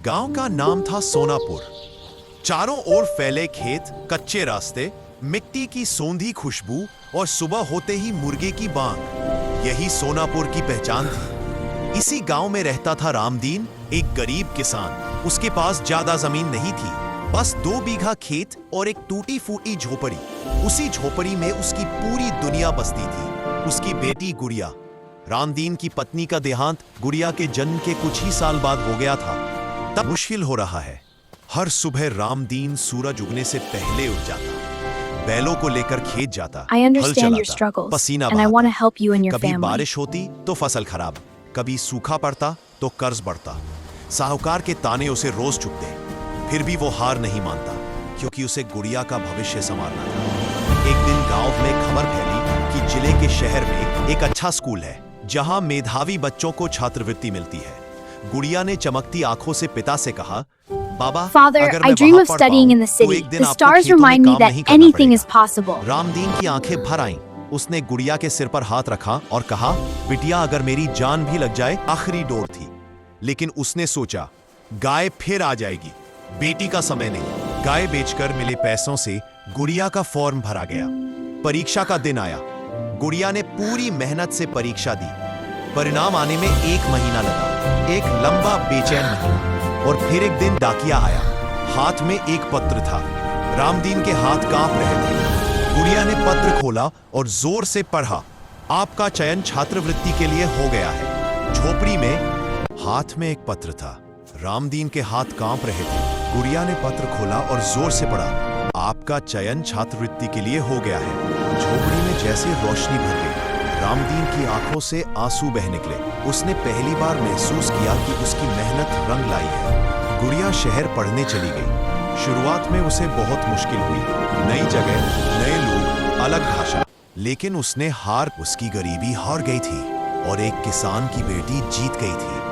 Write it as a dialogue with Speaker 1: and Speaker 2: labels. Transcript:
Speaker 1: गांव का नाम था सोनापुर। चारों ओर फैले खेत, कच्चे रास्ते, मिट्टी की सौंधी खुशबू और सुबह होते ही मुर्गे की बांग, यही सोनापुर की पहचान थी। इसी गांव में रहता था रामदीन, एक गरीब किसान। उसके पास ज्यादा जमीन नहीं थी, बस 2 बीघा खेत और एक टूटी फूटी झोपड़ी। उसी झोपड़ी में उसकी पूरी दुनिया बसती थी। उसकी बेटी गुड़िया। रामदीन की पत्नी का देहांत गुड़िया के जन्म के कुछ ही साल बाद हो गया था। तब मुश्किल हो रहा है। हर सुबह रामदीन सूरज उगने से पहले उठ जाता, बैलों को लेकर खेत जाता,
Speaker 2: I
Speaker 1: हल
Speaker 2: understand your
Speaker 1: चलाता,
Speaker 2: struggles,
Speaker 1: पसीना
Speaker 2: and I want to
Speaker 1: बहाता।
Speaker 2: help you and your
Speaker 1: कभी
Speaker 2: family.
Speaker 1: बारिश होती तो फसल खराब, कभी सूखा पड़ता तो कर्ज बढ़ता। साहूकार के ताने उसे रोज चुभते, फिर भी वो हार नहीं मानता, क्योंकि उसे गुड़िया का भविष्य संवारना था। एक दिन गांव में खबर फैली कि जिले के शहर में एक अच्छा स्कूल है, जहां मेधावी बच्चों को छात्रवृत्ति मिलती है। गुड़िया ने चमकती आंखों से पिता से कहा, बाबा,
Speaker 2: Father,
Speaker 1: अगर
Speaker 2: I
Speaker 1: मैं
Speaker 2: dream
Speaker 1: वहां
Speaker 2: of
Speaker 1: पढ़
Speaker 2: studying in the
Speaker 1: पाऊं, तो
Speaker 2: city.
Speaker 1: एक दिन
Speaker 2: The
Speaker 1: आपको
Speaker 2: stars
Speaker 1: खेतों में
Speaker 2: remind me
Speaker 1: काम
Speaker 2: that
Speaker 1: नहीं करना
Speaker 2: anything is
Speaker 1: पड़ेगा।
Speaker 2: possible.
Speaker 1: रामदीन की आंखें भर आईं। उसने गुड़िया के सिर पर हाथ रखा और कहा, बिटिया, अगर मेरी जान भी लग जाए, आखिरी डोर थी। लेकिन उसने सोचा, गाय फिर आ जाएगी, बेटी का समय नहीं। गाय बेचकर मिले पैसों से गुड़िया का फॉर्म भरा गया। परीक्षा का दिन आया। गुड़िया ने पूरी मेहनत से परीक्षा दी। परिणाम आने में 1 महीना लगा, एक लंबा बेचैन महीना। और फिर एक दिन डाकिया आया। हाथ में एक पत्र था। रामदीन के हाथ कांप रहे थे। गुड़िया ने पत्र खोला और जोर से पढ़ा, आपका चयन छात्रवृत्ति के लिए हो गया है। झोपड़ी में हाथ में एक पत्र था। रामदीन के हाथ कांप रहे थे। गुड़िया ने पत्र खोला और जोर से पढ़ा, आपका चयन छात्रवृत्ति के लिए हो गया है। झोपड़ी में जैसे रोशनी भर गई। रामदीन की आंखों से आंसू बह निकले। उसने पहली बार महसूस किया कि उसकी मेहनत रंग लाई है। गुड़िया शहर पढ़ने चली गई। शुरुआत में उसे बहुत मुश्किल हुई, नई जगह, नए लोग, अलग भाषा। लेकिन उसकी गरीबी हार गई थी और एक किसान की बेटी जीत गई थी।